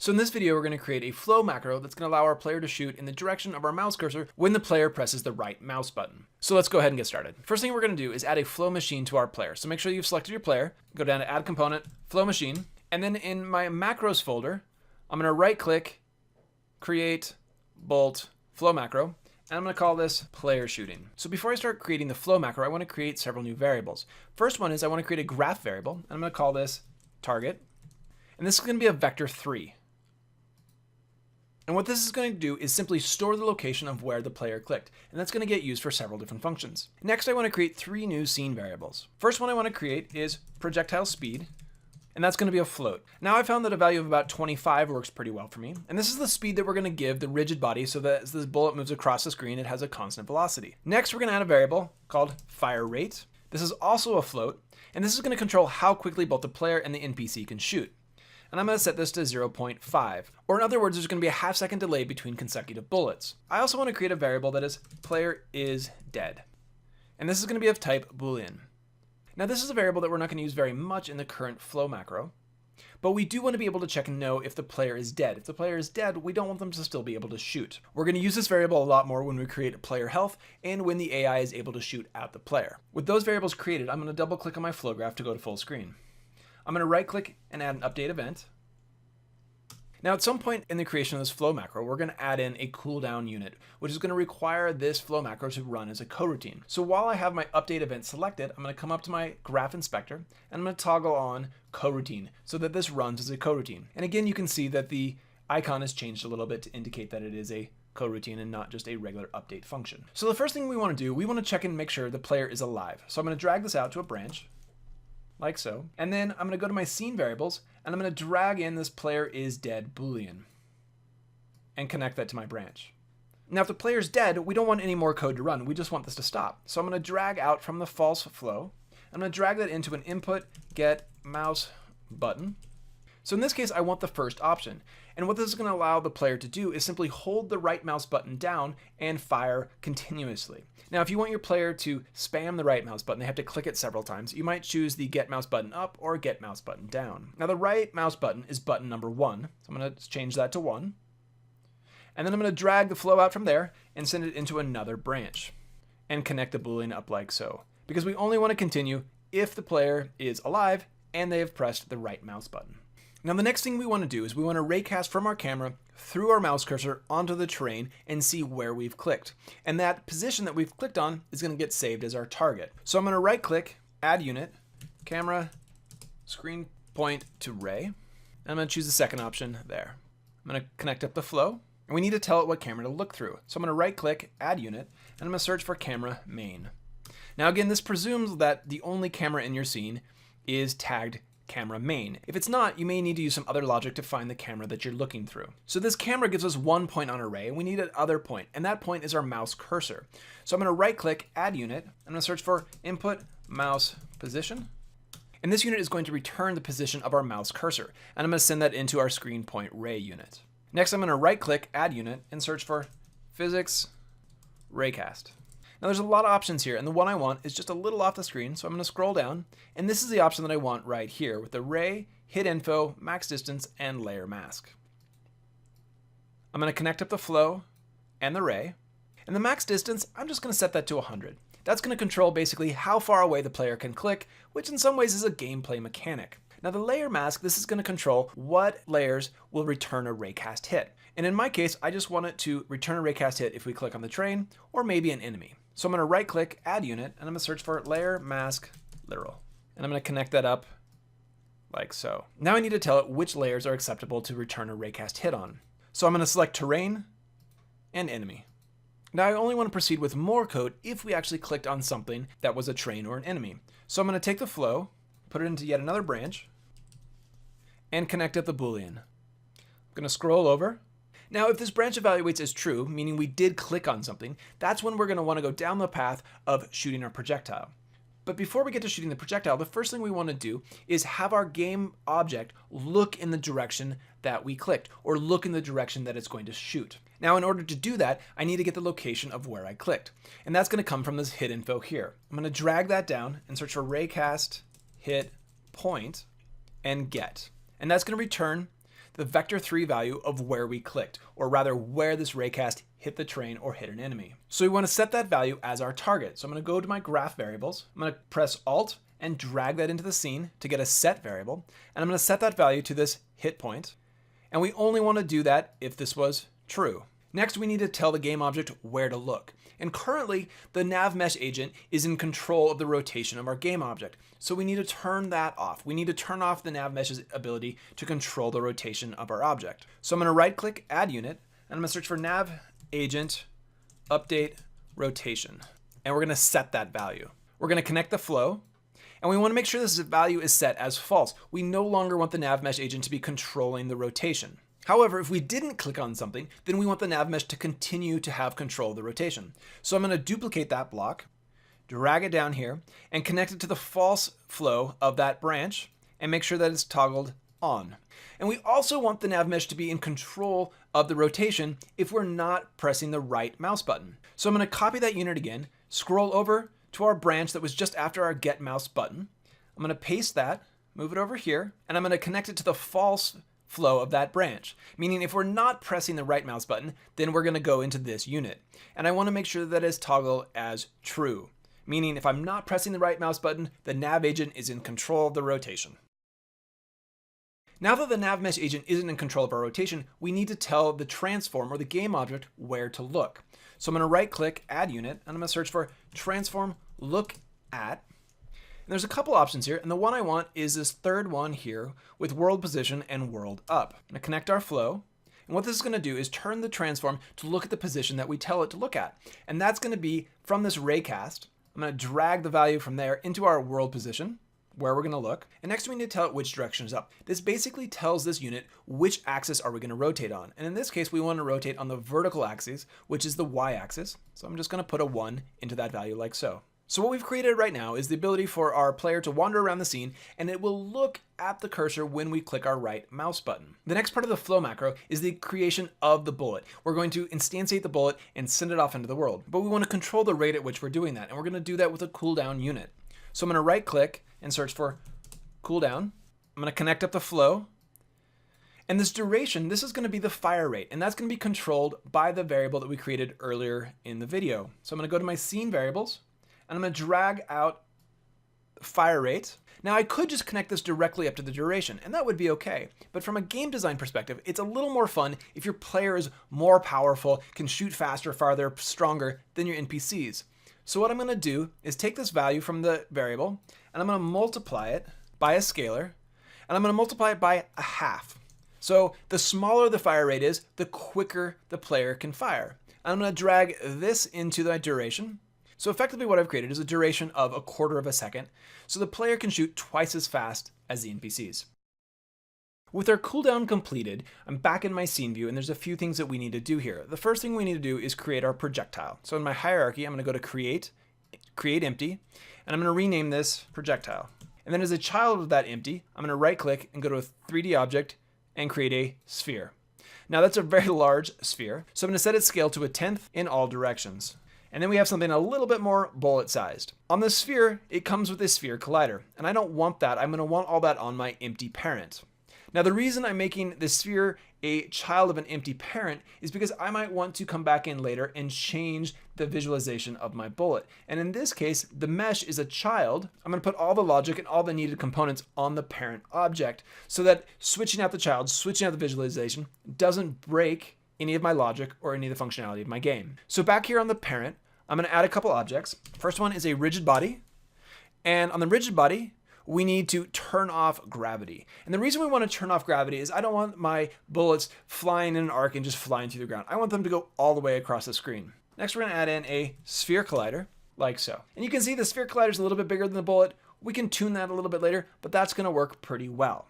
So in this video, we're going to create a flow macro that's going to allow our player to shoot in the direction of our mouse cursor when the player presses the right mouse button. So let's go ahead and get started. First thing we're going to do is add a flow machine to our player. So make sure you've selected your player, go down to add component, flow machine, and then in my macros folder, I'm going to right click, create, bolt, flow macro, and I'm going to call this player shooting. So before I start creating the flow macro, I want to create several new variables. First one is I want to create a graph variable, and I'm going to call this target. And this is going to be a vector 3. And what this is going to do is simply store the location of where the player clicked. And that's going to get used for several different functions. Next, I want to create 3 new scene variables. First one I want to create is projectile speed. And that's going to be a float. Now I found that a value of about 25 works pretty well for me. And this is the speed that we're going to give the rigid body so that as this bullet moves across the screen, it has a constant velocity. Next, we're going to add a variable called fire rate. This is also a float, and this is going to control how quickly both the player and the NPC can shoot. And I'm going to set this to 0.5. Or in other words, there's going to be a half-second delay between consecutive bullets. I also want to create a variable that is player is dead. And this is going to be of type Boolean. Now this is a variable that we're not going to use very much in the current flow macro, but we do want to be able to check and know if the player is dead. If the player is dead, we don't want them to still be able to shoot. We're going to use this variable a lot more when we create player health and when the AI is able to shoot at the player. With those variables created, I'm going to double click on my flow graph to go to full screen. I'm going to right click and add an update event. Now at some point in the creation of this flow macro, we're going to add in a cooldown unit, which is going to require this flow macro to run as a coroutine. So while I have my update event selected, I'm going to come up to my graph inspector and I'm going to toggle on coroutine so that this runs as a coroutine. And again, you can see that the icon has changed a little bit to indicate that it is a coroutine and not just a regular update function. So the first thing we want to do, we want to check and make sure the player is alive. So I'm going to drag this out to a branch, like so. And then I'm going to go to my scene variables and I'm going to drag in this player is dead Boolean and connect that to my branch. Now, if the player's dead, we don't want any more code to run. We just want this to stop. So I'm going to drag out from the false flow. I'm going to drag that into an input get mouse button. So in this case, I want the first option. And what this is going to allow the player to do is simply hold the right mouse button down and fire continuously. Now, if you want your player to spam the right mouse button, they have to click it several times. You might choose the get mouse button up or get mouse button down. Now, the right mouse button is button number 1. So I'm going to change that to 1. And then I'm going to drag the flow out from there and send it into another branch and connect the Boolean up like so. Because we only want to continue if the player is alive and they have pressed the right mouse button. Now the next thing we want to do is we want to raycast from our camera through our mouse cursor onto the terrain and see where we've clicked. And that position that we've clicked on is going to get saved as our target. So I'm going to right click, add unit, camera, screen point to ray. And I'm going to choose the second option there. I'm going to connect up the flow and we need to tell it what camera to look through. So I'm going to right click, add unit, and I'm going to search for camera main. Now again, this presumes that the only camera in your scene is tagged camera main. If it's not, you may need to use some other logic to find the camera that you're looking through. So this camera gives us one point on array and we need another point, and that point is our mouse cursor. So I'm going to right click, add unit, I'm going to search for input mouse position, and this unit is going to return the position of our mouse cursor, and I'm going to send that into our screen point ray unit. Next, I'm going to right click, add unit, and search for physics raycast. Now there's a lot of options here, and the one I want is just a little off the screen, so I'm going to scroll down, and this is the option that I want right here with the ray, hit info, max distance, and layer mask. I'm going to connect up the flow and the ray, and the max distance, I'm just going to set that to 100. That's going to control basically how far away the player can click, which in some ways is a gameplay mechanic. Now the layer mask, this is going to control what layers will return a raycast hit. And in my case, I just want it to return a raycast hit if we click on the terrain or maybe an enemy. So I'm going to right click, add unit, and I'm going to search for layer mask literal. And I'm going to connect that up like so. Now I need to tell it which layers are acceptable to return a raycast hit on. So I'm going to select terrain and enemy. Now I only want to proceed with more code if we actually clicked on something that was a terrain or an enemy. So I'm going to take the flow, put it into yet another branch, and connect up the Boolean. I'm going to scroll over. Now, if this branch evaluates as true, meaning we did click on something, that's when we're going to want to go down the path of shooting our projectile. But before we get to shooting the projectile, the first thing we want to do is have our game object look in the direction that we clicked, or look in the direction that it's going to shoot. Now, in order to do that, I need to get the location of where I clicked. And that's going to come from this hit info here. I'm going to drag that down and search for raycast hit point and get. And that's going to return the vector3 value of where we clicked, or rather where this raycast hit the terrain or hit an enemy. So we want to set that value as our target. So I'm going to go to my graph variables. I'm going to press Alt and drag that into the scene to get a set variable. And I'm going to set that value to this hit point. And we only want to do that if this was true. Next, we need to tell the game object where to look. And currently, the nav mesh agent is in control of the rotation of our game object. So we need to turn that off. We need to turn off the nav mesh's ability to control the rotation of our object. So I'm going to right click, add unit, and I'm going to search for nav agent update rotation. And we're going to set that value. We're going to connect the flow. And we want to make sure this value is set as false. We no longer want the nav mesh agent to be controlling the rotation. However, if we didn't click on something, then we want the nav mesh to continue to have control of the rotation. So I'm going to duplicate that block, drag it down here, and connect it to the false flow of that branch, and make sure that it's toggled on. And we also want the nav mesh to be in control of the rotation if we're not pressing the right mouse button. So I'm going to copy that unit again, scroll over to our branch that was just after our get mouse button. I'm going to paste that, move it over here, and I'm going to connect it to the false flow of that branch. Meaning if we're not pressing the right mouse button, then we're going to go into this unit. And I want to make sure that it's toggled as true. Meaning if I'm not pressing the right mouse button, the nav agent is in control of the rotation. Now that the nav mesh agent isn't in control of our rotation, we need to tell the transform or the game object where to look. So I'm going to right click, add unit, and I'm going to search for transform look at. And there's a couple options here, and the one I want is this third one here with world position and world up. I'm going to connect our flow. And what this is going to do is turn the transform to look at the position that we tell it to look at. And that's going to be from this raycast. I'm going to drag the value from there into our world position, where we're going to look. And next we need to tell it which direction is up. This basically tells this unit which axis are we going to rotate on. And in this case, we want to rotate on the vertical axis, which is the y-axis. So I'm just going to put a 1 into that value like so. So what we've created right now is the ability for our player to wander around the scene, and it will look at the cursor when we click our right mouse button. The next part of the flow macro is the creation of the bullet. We're going to instantiate the bullet and send it off into the world. But we want to control the rate at which we're doing that, and we're going to do that with a cooldown unit. So I'm going to right click and search for cooldown. I'm going to connect up the flow. And this duration, this is going to be the fire rate, and that's going to be controlled by the variable that we created earlier in the video. So I'm going to go to my scene variables, and I'm going to drag out fire rate. Now I could just connect this directly up to the duration, and that would be okay. But from a game design perspective, it's a little more fun if your player is more powerful, can shoot faster, farther, stronger than your NPCs. So what I'm going to do is take this value from the variable, and I'm going to multiply it by a scalar, and I'm going to multiply it by a half. So the smaller the fire rate is, the quicker the player can fire. And I'm going to drag this into the duration. So effectively what I've created is a duration of 1/4 of a second, so the player can shoot twice as fast as the NPCs. With our cooldown completed, I'm back in my scene view, and there's a few things that we need to do here. The first thing we need to do is create our projectile. So in my hierarchy, I'm going to go to create empty, and I'm going to rename this projectile. And then as a child of that empty, I'm going to right click and go to a 3D object and create a sphere. Now that's a very large sphere, so I'm going to set its scale to 1/10 in all directions. And then we have something a little bit more bullet sized. On the sphere, it comes with a sphere collider, and I don't want that. I'm going to want all that on my empty parent. Now the reason I'm making the sphere a child of an empty parent is because I might want to come back in later and change the visualization of my bullet. And in this case, the mesh is a child. I'm going to put all the logic and all the needed components on the parent object so that switching out the child, switching out the visualization doesn't break any of my logic or any of the functionality of my game. So back here on the parent, I'm going to add a couple objects. First one is a rigid body. And on the rigid body, we need to turn off gravity. And the reason we want to turn off gravity is I don't want my bullets flying in an arc and just flying through the ground. I want them to go all the way across the screen. Next, we're going to add in a sphere collider, like so. And you can see the sphere collider is a little bit bigger than the bullet. We can tune that a little bit later, but that's going to work pretty well.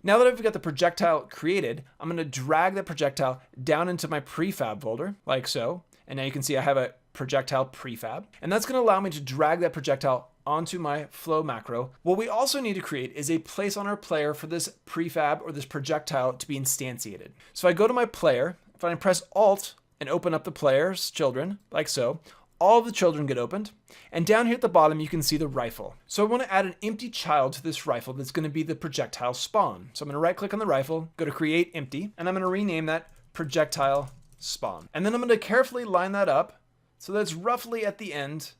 Now that I've got the projectile created, I'm going to drag that projectile down into my prefab folder, like so. And now you can see I have a projectile prefab. And that's going to allow me to drag that projectile onto my flow macro. What we also need to create is a place on our player for this prefab or this projectile to be instantiated. So I go to my player, if I press Alt and open up the player's children, like so, all of the children get opened. And down here at the bottom, you can see the rifle. So I want to add an empty child to this rifle that's going to be the projectile spawn. So I'm going to right click on the rifle, go to create empty, and I'm going to rename that projectile spawn. And then I'm going to carefully line that up so that's roughly at the end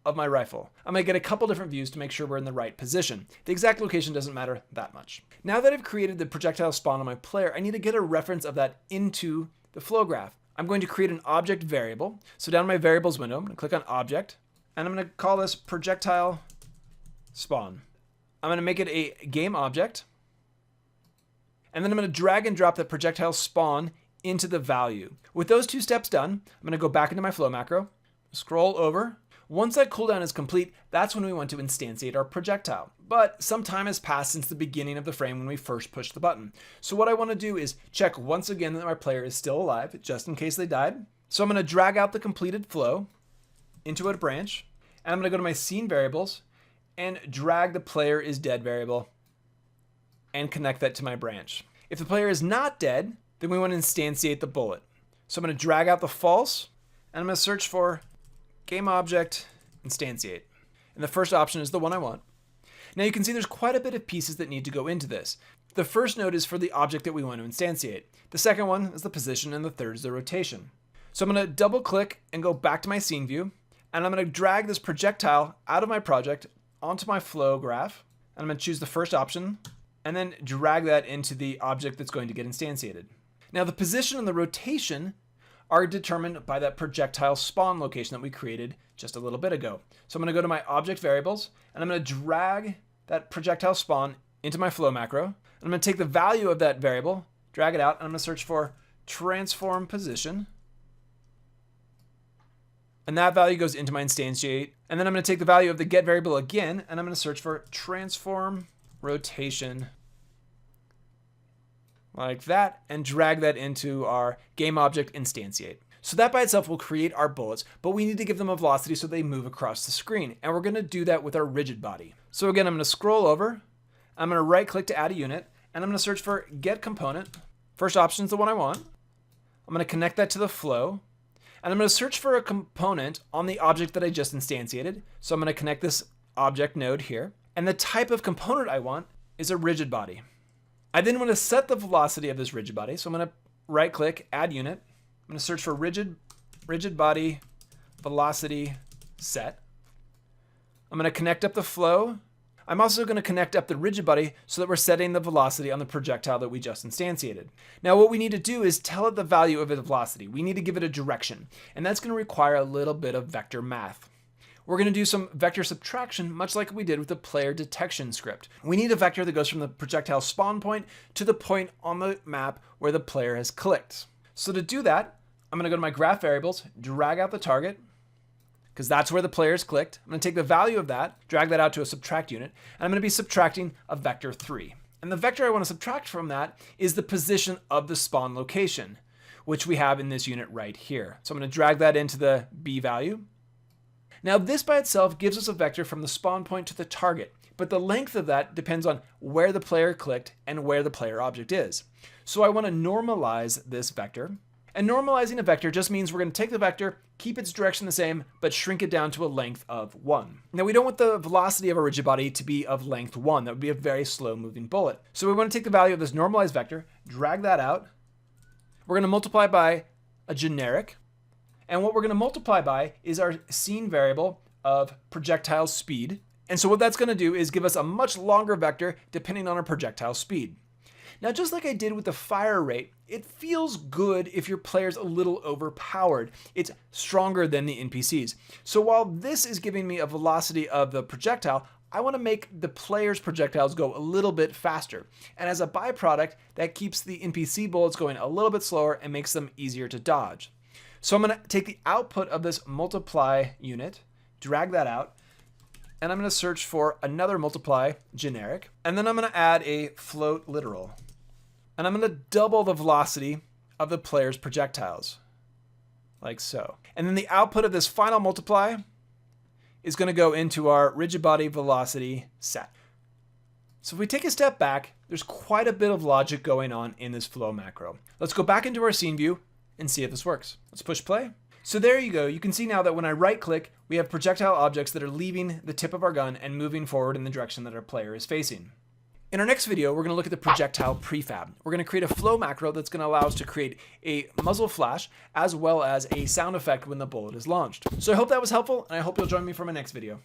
of my rifle. I'm going to get a couple different views to make sure we're in the right position. The exact location doesn't matter that much. Now that I've created the projectile spawn on my player, I need to get a reference of that into the flow graph. I'm going to create an object variable. So down in my variables window, I'm going to click on object, and I'm going to call this projectile spawn. I'm going to make it a game object, and then I'm going to drag and drop the projectile spawn into the value. With those two steps done, I'm going to go back into my flow macro, scroll over. Once that cooldown is complete, that's when we want to instantiate our projectile. But some time has passed since the beginning of the frame when we first pushed the button. So what I want to do is check once again that my player is still alive, just in case they died. So I'm going to drag out the completed flow into a branch, and I'm going to go to my scene variables and drag the player is dead variable and connect that to my branch. If the player is not dead, then we want to instantiate the bullet. So I'm going to drag out the false, and I'm going to search for game object instantiate. And the first option is the one I want. Now you can see there's quite a bit of pieces that need to go into this. The first node is for the object that we want to instantiate. The second one is the position, and the third is the rotation. So I'm going to double click and go back to my scene view, and I'm going to drag this projectile out of my project onto my flow graph. And I'm going to choose the first option and then drag that into the object that's going to get instantiated. Now the position and the rotation are determined by that projectile spawn location that we created just a little bit ago. So I'm going to go to my object variables, and I'm going to drag that projectile spawn into my flow macro. And I'm going to take the value of that variable, drag it out, and I'm going to search for transform position. And that value goes into my instantiate. And then I'm going to take the value of the get variable again, and I'm going to search for transform rotation like that, and drag that into our game object instantiate. So that by itself will create our bullets, but we need to give them a velocity so they move across the screen. And we're going to do that with our rigid body. So again, I'm going to scroll over, I'm going to right click to add a unit, and I'm going to search for get component. First option is the one I want. I'm going to connect that to the flow, and I'm going to search for a component on the object that I just instantiated. So I'm going to connect this object node here, and the type of component I want is a rigid body. I then want to set the velocity of this rigid body. So I'm going to right click, add unit. I'm going to search for rigid body velocity set. I'm going to connect up the flow. I'm also going to connect up the rigid body so that we're setting the velocity on the projectile that we just instantiated. Now what we need to do is tell it the value of its velocity. We need to give it a direction, and that's going to require a little bit of vector math. We're going to do some vector subtraction, much like we did with the player detection script. We need a vector that goes from the projectile spawn point to the point on the map where the player has clicked. So to do that, I'm going to go to my graph variables, drag out the target, because that's where the player's clicked. I'm going to take the value of that, drag that out to a subtract unit, and I'm going to be subtracting a vector 3. And the vector I want to subtract from that is the position of the spawn location, which we have in this unit right here. So I'm going to drag that into the B value. Now this by itself gives us a vector from the spawn point to the target, but the length of that depends on where the player clicked and where the player object is. So I want to normalize this vector. And normalizing a vector just means we're going to take the vector, keep its direction the same, but shrink it down to a length of 1. Now we don't want the velocity of a rigid body to be of length 1. That would be a very slow moving bullet. So we want to take the value of this normalized vector, drag that out. We're going to multiply by a generic. And what we're going to multiply by is our scene variable of projectile speed. And so what that's going to do is give us a much longer vector depending on our projectile speed. Now, just like I did with the fire rate, it feels good if your player's a little overpowered. It's stronger than the NPCs. So while this is giving me a velocity of the projectile, I want to make the player's projectiles go a little bit faster. And as a byproduct, that keeps the NPC bullets going a little bit slower and makes them easier to dodge. So I'm going to take the output of this multiply unit, drag that out, and I'm going to search for another multiply generic, and then I'm going to add a float literal. And I'm going to double the velocity of the player's projectiles, like so. And then the output of this final multiply is going to go into our rigid body velocity set. So if we take a step back, there's quite a bit of logic going on in this flow macro. Let's go back into our scene view and see if this works. Let's push play. So there you go. You can see now that when I right click, we have projectile objects that are leaving the tip of our gun and moving forward in the direction that our player is facing. In our next video, we're going to look at the projectile prefab. We're going to create a flow macro that's going to allow us to create a muzzle flash as well as a sound effect when the bullet is launched. So I hope that was helpful, and I hope you'll join me for my next video.